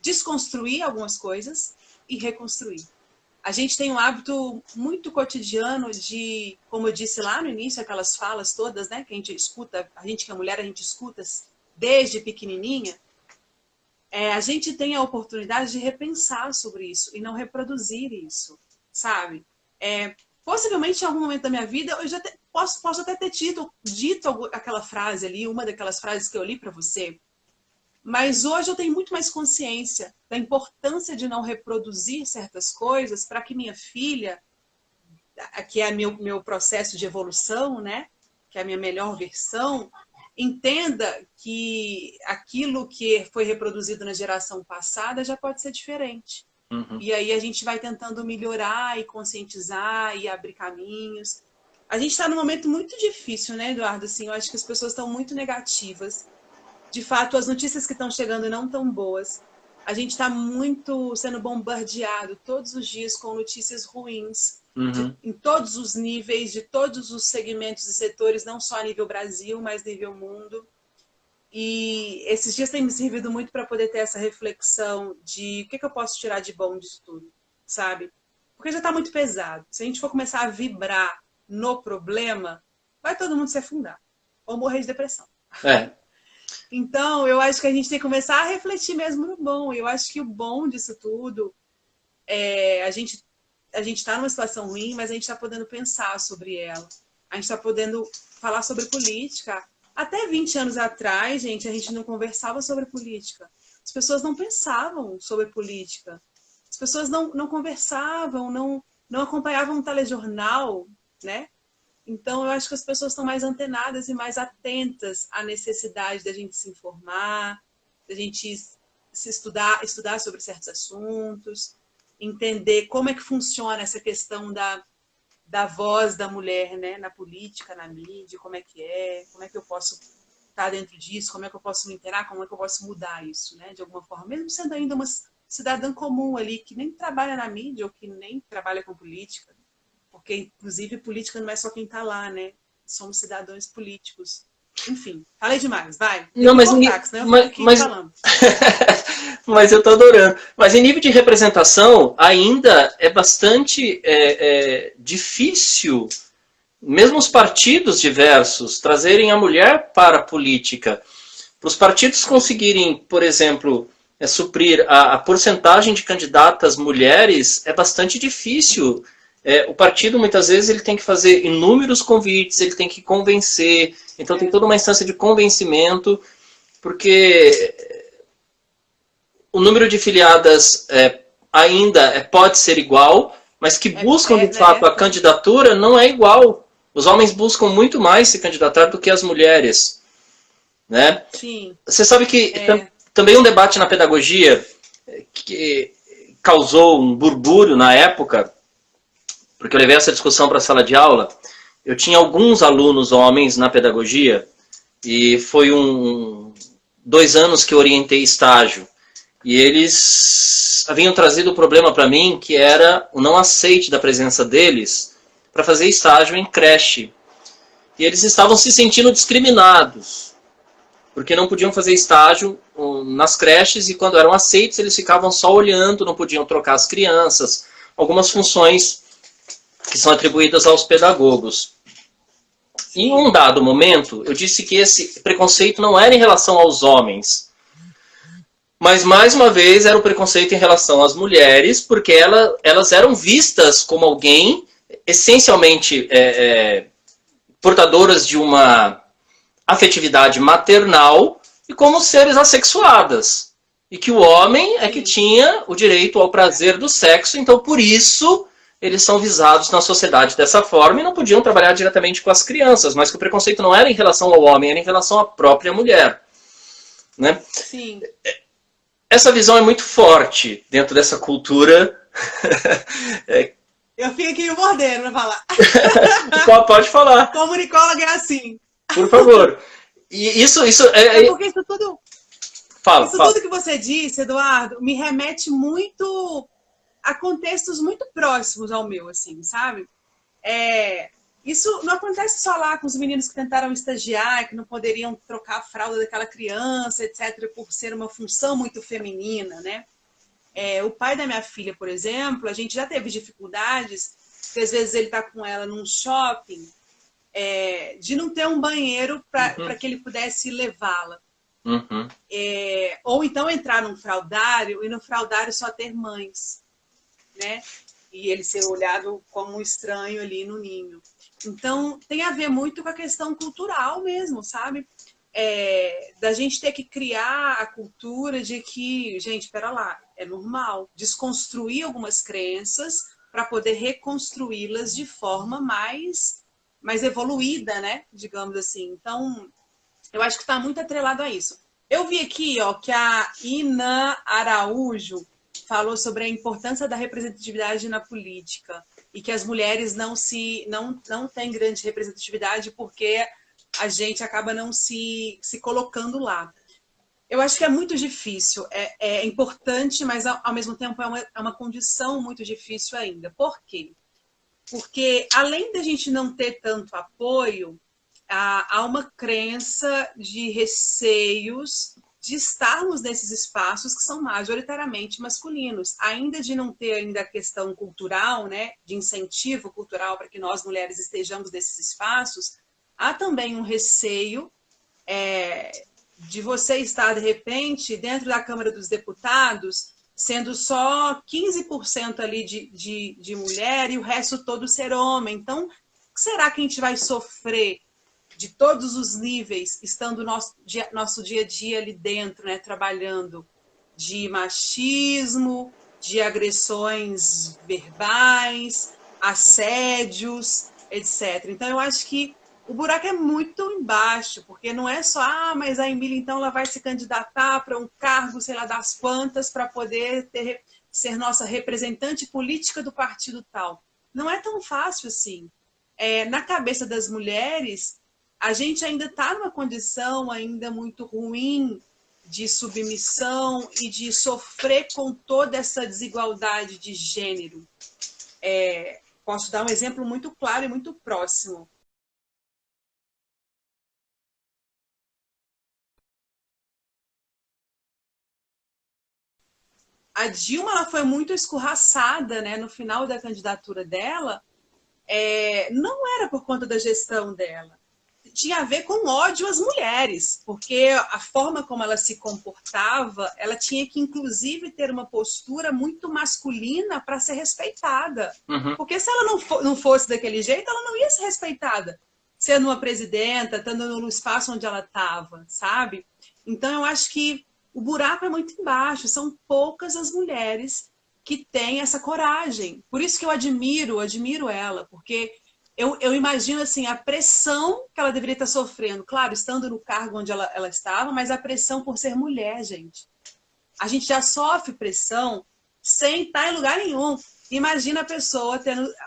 desconstruir algumas coisas e reconstruir. A gente tem um hábito muito cotidiano de, como eu disse lá no início, aquelas falas todas, né, que a gente escuta, a gente que é mulher, a gente escuta desde pequenininha. A gente tem a oportunidade de repensar sobre isso e não reproduzir isso, sabe? Possivelmente em algum momento da minha vida eu já posso até ter dito aquela frase ali, uma daquelas frases que eu li para você, mas hoje eu tenho muito mais consciência da importância de não reproduzir certas coisas para que minha filha, que é meu processo de evolução, né, que é a minha melhor versão, entenda que aquilo que foi reproduzido na geração passada já pode ser diferente. Uhum. E aí a gente vai tentando melhorar e conscientizar e abrir caminhos. A gente está num momento muito difícil, né, Eduardo? Assim, eu acho que as pessoas estão muito negativas. De fato, as notícias que estão chegando não tão boas. A gente está muito sendo bombardeado todos os dias com notícias ruins, em todos os níveis, de todos os segmentos e setores, não só a nível Brasil, mas a nível mundo. E esses dias têm me servido muito para poder ter essa reflexão de o que eu posso tirar de bom disso tudo, sabe? Porque já está muito pesado. Se a gente for começar a vibrar no problema, vai todo mundo se afundar ou morrer de depressão. Então, eu acho que a gente tem que começar a refletir mesmo no bom. Eu acho que o bom disso tudo a gente está numa situação ruim, mas a gente está podendo pensar sobre ela. A gente está podendo falar sobre política. Até 20 anos atrás, gente, a gente não conversava sobre política. As pessoas não pensavam sobre política. As pessoas não conversavam, não acompanhavam um telejornal, né? Então, eu acho que as pessoas estão mais antenadas e mais atentas à necessidade da gente se informar, da gente se estudar sobre certos assuntos, entender como é que funciona essa questão da voz da mulher, né, na política, na mídia, como é que eu posso estar dentro disso, como é que eu posso me inteirar, como é que eu posso mudar isso, né, de alguma forma, mesmo sendo ainda uma cidadã comum ali, que nem trabalha na mídia ou que nem trabalha com política. Porque, inclusive, política não é só quem está lá, né? Somos cidadãos políticos. Enfim, falei demais, vai. Não, mas, mas eu estou adorando. Mas em nível de representação, ainda é bastante difícil, mesmo os partidos diversos, trazerem a mulher para a política. Para os partidos conseguirem, por exemplo, suprir a porcentagem de candidatas mulheres, é bastante difícil. O partido, muitas vezes, ele tem que fazer inúmeros convites, ele tem que convencer. Então, tem toda uma instância de convencimento, porque o número de filiadas ainda pode ser igual, mas que buscam, de fato, a candidatura não é igual. Os homens buscam muito mais se candidatar do que as mulheres. Né? Sim. Você sabe que também um debate na pedagogia que causou um burburinho na época, porque eu levei essa discussão para a sala de aula. Eu tinha alguns alunos homens na pedagogia e foi 2 anos que eu orientei estágio. E eles haviam trazido o problema para mim, que era o não aceite da presença deles para fazer estágio em creche. E eles estavam se sentindo discriminados, porque não podiam fazer estágio nas creches e quando eram aceitos eles ficavam só olhando, não podiam trocar as crianças, algumas funções que são atribuídas aos pedagogos. Em um dado momento, eu disse que esse preconceito não era em relação aos homens, mas, mais uma vez, era o preconceito em relação às mulheres, porque elas eram vistas como alguém, essencialmente, portadoras de uma afetividade maternal e como seres assexuadas. E que o homem é que tinha o direito ao prazer do sexo, então, por isso, eles são visados na sociedade dessa forma e não podiam trabalhar diretamente com as crianças, mas que o preconceito não era em relação ao homem, era em relação à própria mulher. Né? Sim. Essa visão é muito forte dentro dessa cultura. Eu fico aqui me mordendo para falar. Pode falar. Comunicóloga é assim. Por favor. E isso porque isso tudo... Fala. Tudo que você disse, Eduardo, me remete muito a contextos muito próximos ao meu, assim, sabe? Isso não acontece só lá com os meninos que tentaram estagiar, que não poderiam trocar a fralda daquela criança, etc., por ser uma função muito feminina, né? O pai da minha filha, por exemplo, a gente já teve dificuldades, porque às vezes ele está com ela num shopping, de não ter um banheiro para que ele pudesse levá-la. Uhum. Ou então entrar num fraudário e no fraudário só ter mães, né? E ele ser olhado como um estranho ali no ninho. Então, tem a ver muito com a questão cultural mesmo, sabe? Da gente ter que criar a cultura de que, gente, espera lá, é normal desconstruir algumas crenças para poder reconstruí-las de forma mais evoluída, né? Digamos assim. Então, eu acho que está muito atrelado a isso. Eu vi aqui, ó, que a Ina Araújo falou sobre a importância da representatividade na política e que as mulheres não têm grande representatividade porque a gente acaba não se colocando lá. Eu acho que é muito difícil, é importante, mas ao mesmo tempo é uma condição muito difícil ainda. Por quê? Porque além da gente não ter tanto apoio, há uma crença de receios de estarmos nesses espaços que são majoritariamente masculinos, ainda de não ter ainda a questão cultural, né, de incentivo cultural para que nós mulheres estejamos nesses espaços, há também um receio de você estar, de repente, dentro da Câmara dos Deputados, sendo só 15% ali de mulher e o resto todo ser homem. Então, será que a gente vai sofrer de todos os níveis, estando nosso dia a dia ali dentro, né, trabalhando, de machismo, de agressões verbais, assédios, etc. Então, eu acho que o buraco é muito embaixo, porque não é só, mas a Emília, então, ela vai se candidatar para um cargo, sei lá, das quantas, para poder ser nossa representante política do partido tal. Não é tão fácil assim. Na cabeça das mulheres, a gente ainda está numa condição ainda muito ruim de submissão e de sofrer com toda essa desigualdade de gênero. Posso dar um exemplo muito claro e muito próximo. A Dilma, ela foi muito escorraçada, né, no final da candidatura dela. Não era por conta da gestão dela. Tinha a ver com ódio às mulheres, porque a forma como ela se comportava, ela tinha que, inclusive, ter uma postura muito masculina para ser respeitada. Uhum. Porque se ela não fosse daquele jeito, ela não ia ser respeitada, sendo uma presidenta, estando no espaço onde ela estava, sabe? Então, eu acho que o buraco é muito embaixo, são poucas as mulheres que têm essa coragem. Por isso que eu admiro ela, porque eu imagino assim, a pressão que ela deveria estar sofrendo, claro, estando no cargo onde ela estava, mas a pressão por ser mulher, gente. A gente já sofre pressão sem estar em lugar nenhum. Imagina a pessoa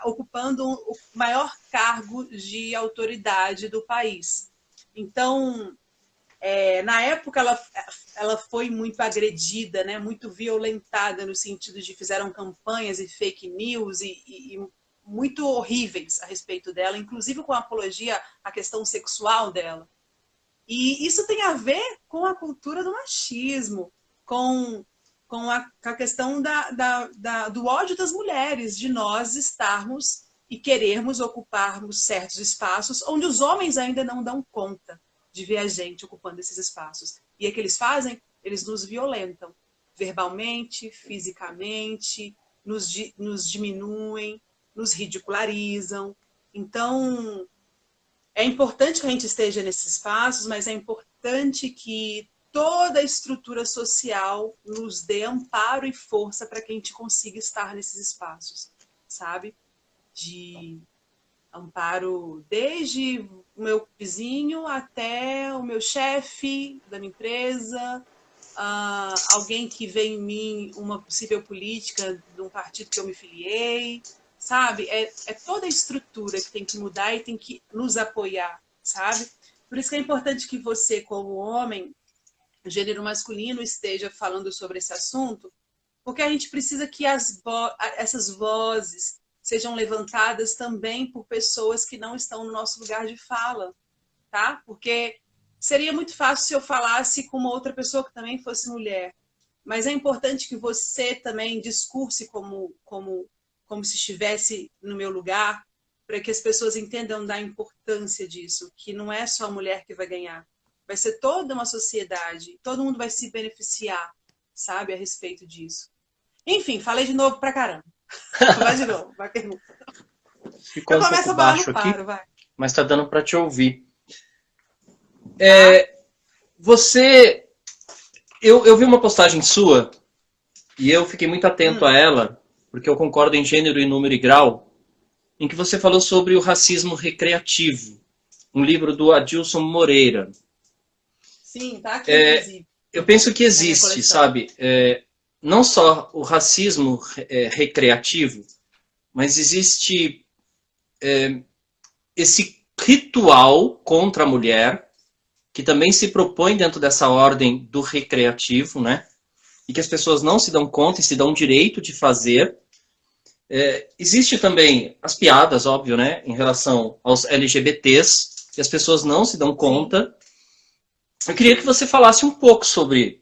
ocupando o maior cargo de autoridade do país. Então, na época, ela foi muito agredida, né? Muito violentada, no sentido de fizeram campanhas e fake news e muito horríveis a respeito dela, inclusive com apologia à questão sexual dela. E isso tem a ver com a cultura do machismo, com a questão do ódio das mulheres, de nós estarmos e querermos ocuparmos certos espaços onde os homens ainda não dão conta de ver a gente ocupando esses espaços. E o que eles fazem? Eles nos violentam, verbalmente, fisicamente, nos diminuem, nos ridicularizam. Então, é importante que a gente esteja nesses espaços, mas é importante que toda a estrutura social nos dê amparo e força para que a gente consiga estar nesses espaços, sabe? De amparo desde o meu vizinho até o meu chefe da minha empresa, alguém que vê em mim uma possível política de um partido que eu me filiei, sabe? É toda a estrutura que tem que mudar e tem que nos apoiar, sabe? Por isso que é importante que você, como homem, gênero masculino, esteja falando sobre esse assunto, porque a gente precisa que essas vozes sejam levantadas também por pessoas que não estão no nosso lugar de fala, tá? Porque seria muito fácil se eu falasse com uma outra pessoa que também fosse mulher, mas é importante que você também discurse como se estivesse no meu lugar, para que as pessoas entendam da importância disso, que não é só a mulher que vai ganhar, vai ser toda uma sociedade, todo mundo vai se beneficiar, sabe, a respeito disso. Enfim, falei de novo pra caramba. Vai de novo, vai pergunta. Ficou Eu um começo pouco a falar, baixo não aqui, paro, vai. mas tá dando para te ouvir. Tá? Você, eu vi uma postagem sua e eu fiquei muito atento a ela, porque eu concordo em gênero, e número e grau, em que você falou sobre o racismo recreativo, um livro do Adilson Moreira. Sim, tá aqui, inclusive, Eu penso que na minha existe, coleção. sabe, não só o racismo recreativo, mas existe esse ritual contra a mulher, que também se propõe dentro dessa ordem do recreativo, né? E que as pessoas não se dão conta e se dão o direito de fazer. Existe também as piadas, óbvio, né? Em relação aos LGBTs, que as pessoas não se dão conta. Sim. Eu queria que você falasse um pouco sobre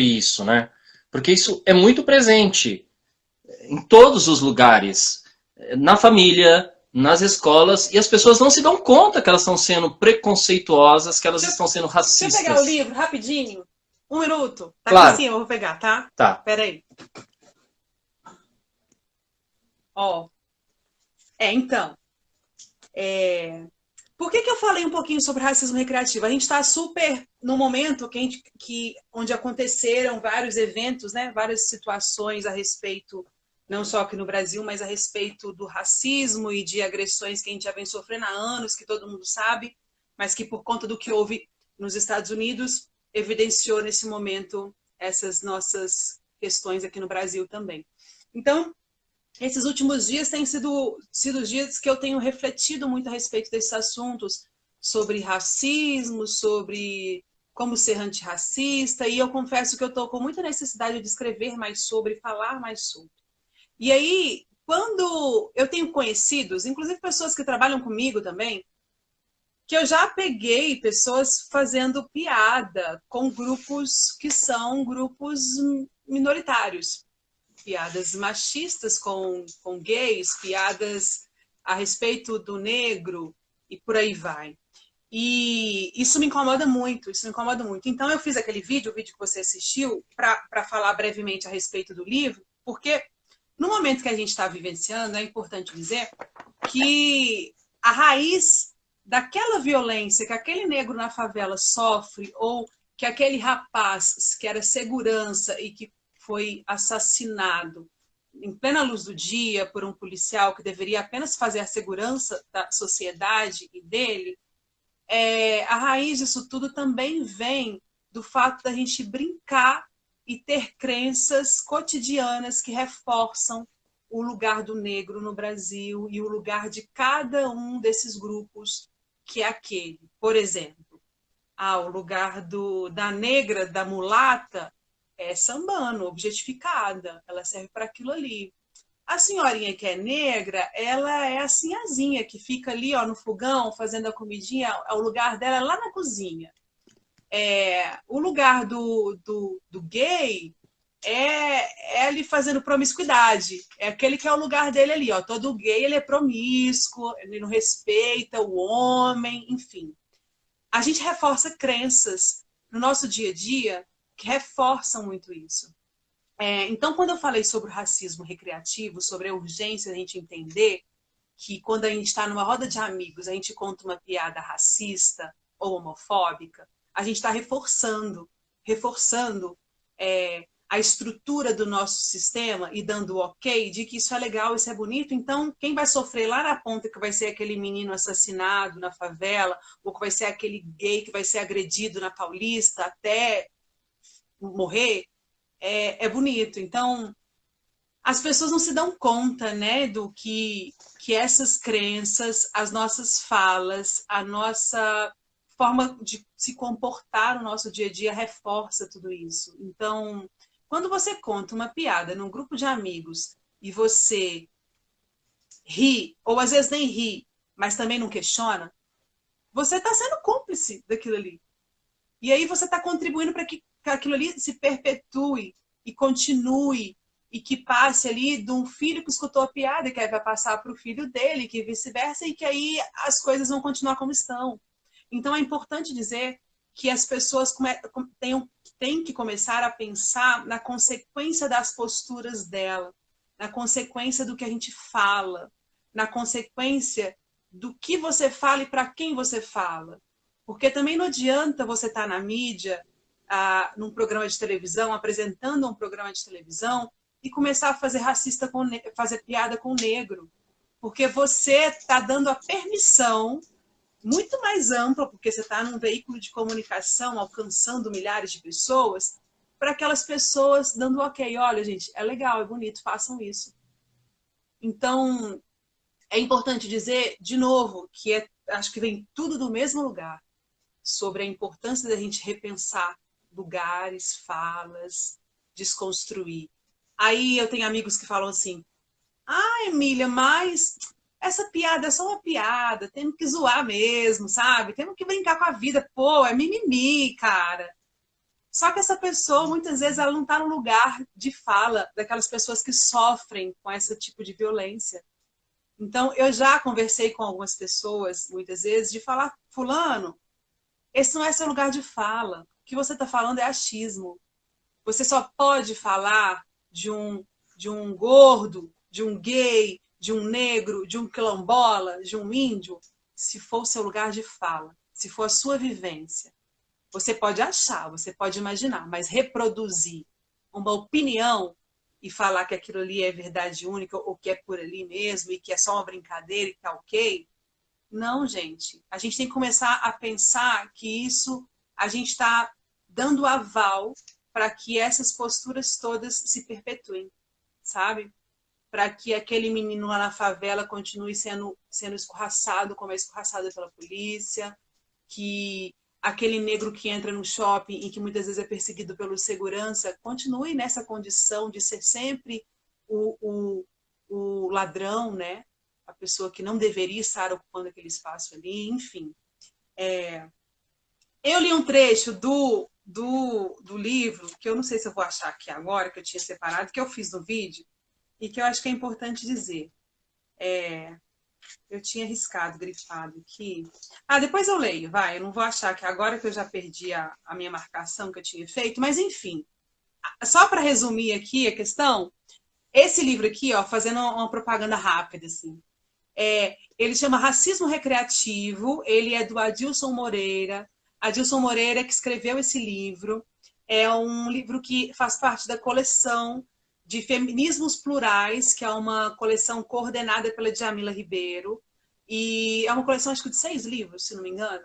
isso, né? Porque isso é muito presente em todos os lugares. Na família, nas escolas, e as pessoas não se dão conta que elas estão sendo preconceituosas, que elas estão sendo Deixa eu pegar o racistas. livro rapidinho. Um minuto. Tá aqui em Claro, cima, eu vou pegar, tá? tá. Pera aí. Ó. Então. Por que eu falei um pouquinho sobre racismo recreativo? A gente está super no momento onde aconteceram vários eventos, né? Várias situações a respeito, não só aqui no Brasil, mas a respeito do racismo e de agressões que a gente já vem sofrendo há anos, que todo mundo sabe, mas que por conta do que houve nos Estados Unidos, evidenciou nesse momento essas nossas questões aqui no Brasil também. Então, esses últimos dias têm sido dias que eu tenho refletido muito a respeito desses assuntos, sobre racismo, sobre como ser antirracista, e eu confesso que eu estou com muita necessidade de escrever mais sobre, falar mais sobre. E aí, quando eu tenho conhecidos, inclusive pessoas que trabalham comigo também, que eu já peguei pessoas fazendo piada com grupos que são grupos minoritários, piadas machistas com gays, piadas a respeito do negro e por aí vai. E isso me incomoda muito, isso me incomoda muito. Então eu fiz aquele vídeo, o vídeo que você assistiu, para falar brevemente a respeito do livro, porque no momento que a gente está vivenciando, é importante dizer que a raiz daquela violência que aquele negro na favela sofre, ou que aquele rapaz que era segurança e que foi assassinado em plena luz do dia por um policial que deveria apenas fazer a segurança da sociedade e dele, a raiz disso tudo também vem do fato da gente brincar e ter crenças cotidianas que reforçam o lugar do negro no Brasil e o lugar de cada um desses grupos, que é aquele. Por exemplo, o lugar da negra, da mulata, é sambando, objetificada, ela serve para aquilo ali. A senhorinha que é negra, ela é a sinhazinha que fica ali no fogão fazendo a comidinha, o lugar dela é lá na cozinha. O lugar do gay é ali fazendo promiscuidade. É aquele que é o lugar dele ali. Todo gay ele é promíscuo, ele não respeita o homem, enfim. A gente reforça crenças no nosso dia a dia que reforçam muito isso. Então, quando eu falei sobre o racismo recreativo, sobre a urgência da gente entender que quando a gente está numa roda de amigos, a gente conta uma piada racista ou homofóbica, a gente está reforçando a estrutura do nosso sistema e dando o ok de que isso é legal, isso é bonito. Então, quem vai sofrer lá na ponta, que vai ser aquele menino assassinado na favela, ou que vai ser aquele gay que vai ser agredido na Paulista até morrer, é bonito. Então, as pessoas não se dão conta, né, do que essas crenças, as nossas falas, a nossa forma de se comportar no nosso dia a dia reforça tudo isso. Então, quando você conta uma piada num grupo de amigos e você ri, ou às vezes nem ri, mas também não questiona, você está sendo cúmplice daquilo ali. E aí você está contribuindo para que aquilo ali se perpetue e continue, e que passe ali de um filho que escutou a piada, que aí vai passar para o filho dele, que vice-versa, e que aí as coisas vão continuar como estão. Então é importante dizer que as pessoas têm que começar a pensar na consequência das posturas dela, na consequência do que a gente fala, na consequência do que você fala e para quem você fala. Porque também não adianta você estar na mídia, num programa de televisão, apresentando um programa de televisão e começar a fazer fazer piada com o negro. Porque você está dando a permissão muito mais ampla, porque você está num veículo de comunicação alcançando milhares de pessoas, para aquelas pessoas dando ok, olha, gente, é legal, é bonito, façam isso. Então, é importante dizer, de novo, que acho que vem tudo do mesmo lugar, sobre a importância da gente repensar lugares, falas, desconstruir. Aí eu tenho amigos que falam assim, Emília, mas essa piada é só uma piada, temos que zoar mesmo, sabe? Temos que brincar com a vida, pô, é mimimi, cara. Só que essa pessoa, muitas vezes, ela não está no lugar de fala daquelas pessoas que sofrem com esse tipo de violência. Então, eu já conversei com algumas pessoas, muitas vezes, de falar, fulano, esse não é seu lugar de fala. O que você está falando é achismo. Você só pode falar de um gordo, de um gay, de um negro, de um quilombola, de um índio, se for o seu lugar de fala, se for a sua vivência. Você pode achar, você pode imaginar, mas reproduzir uma opinião e falar que aquilo ali é verdade única ou que é por ali mesmo e que é só uma brincadeira e que tá ok. Não, gente. A gente tem que começar a pensar que isso, a gente está dando aval para que essas posturas todas se perpetuem, sabe? Para que aquele menino lá na favela continue sendo escorraçado como é escorraçado pela polícia, que aquele negro que entra no shopping e que muitas vezes é perseguido pelo segurança continue nessa condição de ser sempre o ladrão, né? A pessoa que não deveria estar ocupando aquele espaço ali, enfim. Eu li um trecho do livro, que eu não sei se eu vou achar aqui agora, que eu tinha separado, que eu fiz no vídeo, e que eu acho que é importante dizer. Eu tinha riscado, grifado aqui. Depois eu leio, vai. Eu não vou achar que agora que eu já perdi a minha marcação que eu tinha feito, mas enfim. Só para resumir aqui a questão, esse livro aqui, ó, fazendo uma propaganda rápida, assim. Ele chama Racismo Recreativo, ele é do Adilson Moreira. Adilson Moreira que escreveu esse livro. É um livro que faz parte da coleção de Feminismos Plurais, que é uma coleção coordenada pela Djamila Ribeiro. E é uma coleção, acho que de 6 livros, se não me engano.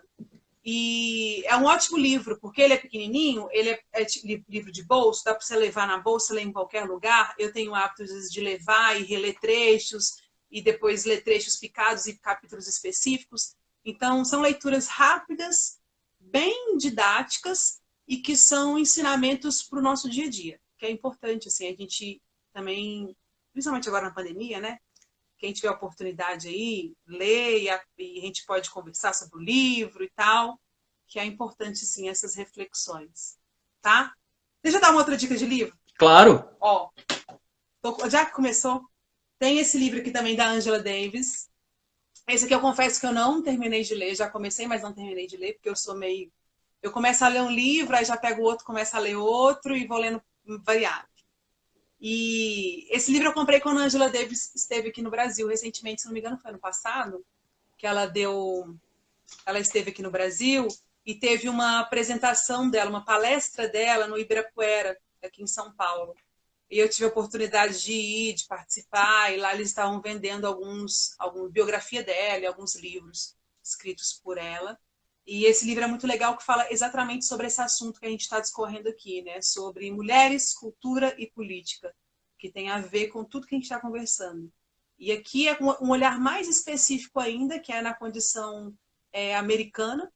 E é um ótimo livro, porque ele é pequenininho, ele é livro de bolso, dá para você levar na bolsa, ler em qualquer lugar. Eu tenho o hábito de levar e reler trechos, e depois ler trechos picados e capítulos específicos. Então, são leituras rápidas, bem didáticas, e que são ensinamentos para o nosso dia a dia, que é importante, assim, a gente também, principalmente agora na pandemia, né? Quem tiver oportunidade aí, leia, e a gente pode conversar sobre o livro e tal, que é importante, sim, essas reflexões, tá? Deixa eu dar uma outra dica de livro. Claro. Ó, já que começou, tem esse livro aqui também da Angela Davis. Esse aqui eu confesso que eu não terminei de ler, já comecei, mas não terminei de ler, porque eu sou meio... Eu começo a ler um livro, aí já pego o outro, começo a ler outro e vou lendo variado. E esse livro eu comprei quando a Angela Davis esteve aqui no Brasil recentemente, se não me engano foi ano passado, que ela esteve aqui no Brasil e teve uma apresentação dela, uma palestra dela no Ibirapuera, aqui em São Paulo. E eu tive a oportunidade de ir, de participar, e lá eles estavam vendendo alguma biografia dela e alguns livros escritos por ela. E esse livro é muito legal, que fala exatamente sobre esse assunto que a gente está discorrendo aqui, né? Sobre mulheres, cultura e política, que tem a ver com tudo que a gente está conversando. E aqui é um olhar mais específico ainda, que é na condição americana,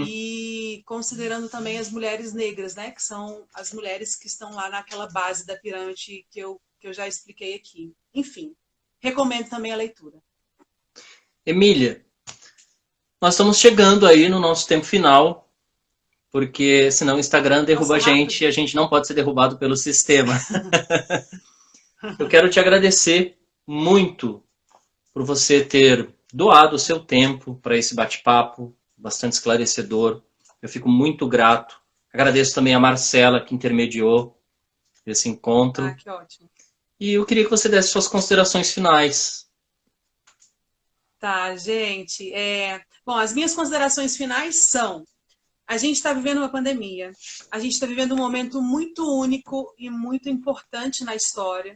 e considerando também as mulheres negras, né? Que são as mulheres que estão lá naquela base da pirâmide que eu já expliquei aqui. Enfim, recomendo também a leitura. Emília, nós estamos chegando aí no nosso tempo final, porque senão o Instagram derruba a Nossa, gente e a gente não pode ser derrubado pelo sistema. Eu quero te agradecer muito por você ter doado o seu tempo para esse bate-papo, bastante esclarecedor. Eu fico muito grato. Agradeço também a Marcela, que intermediou esse encontro. Ah, que ótimo. E eu queria que você desse suas considerações finais. Tá, gente. Bom, as minhas considerações finais são: a gente está vivendo uma pandemia, a gente está vivendo um momento muito único e muito importante na história.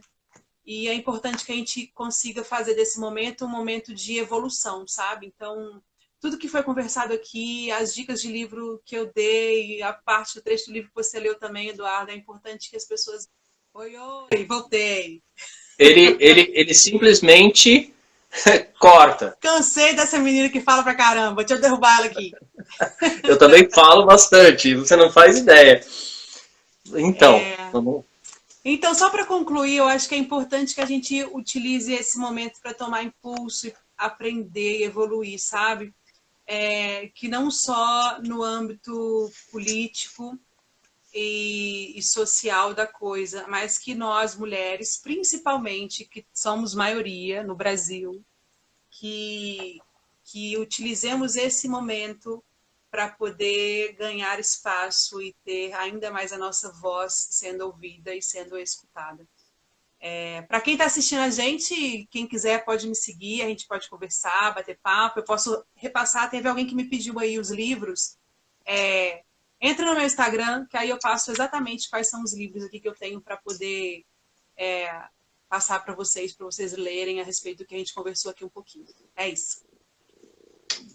E é importante que a gente consiga fazer desse momento um momento de evolução, sabe? Então, tudo que foi conversado aqui, as dicas de livro que eu dei, a parte do trecho do livro que você leu também, Eduardo, é importante que as pessoas... Oi, voltei. Ele simplesmente corta. Cansei dessa menina que fala pra caramba, deixa eu derrubar ela aqui. Eu também falo bastante, você não faz ideia. Então, vamos... Então, só para concluir, eu acho que é importante que a gente utilize esse momento para tomar impulso e aprender e evoluir, sabe? Que não só no âmbito político e social da coisa, mas que nós, mulheres, principalmente, que somos maioria no Brasil, que utilizemos esse momento para poder ganhar espaço e ter ainda mais a nossa voz sendo ouvida e sendo escutada. Para quem está assistindo a gente, quem quiser pode me seguir, a gente pode conversar, bater papo, eu posso repassar, teve alguém que me pediu aí os livros, entra no meu Instagram, que aí eu passo exatamente quais são os livros aqui que eu tenho para poder passar para vocês lerem a respeito do que a gente conversou aqui um pouquinho. É isso.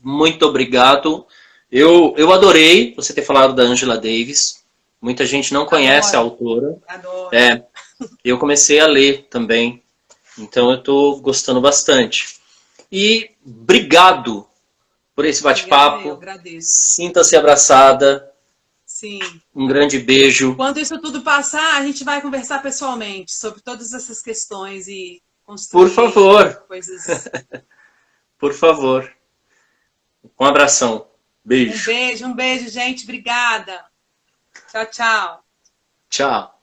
Muito obrigado. Eu adorei você ter falado da Angela Davis. Muita gente não conhece a autora. Adoro. Eu comecei a ler também. Então eu estou gostando bastante. E obrigado por esse bate-papo. Eu agradeço. Sinta-se abraçada. Sim. Um grande beijo. Quando isso tudo passar, a gente vai conversar pessoalmente sobre todas essas questões e construir... Por favor. Coisas. Por favor. Um abração. Beijo. Um beijo, gente. Obrigada. Tchau, tchau. Tchau.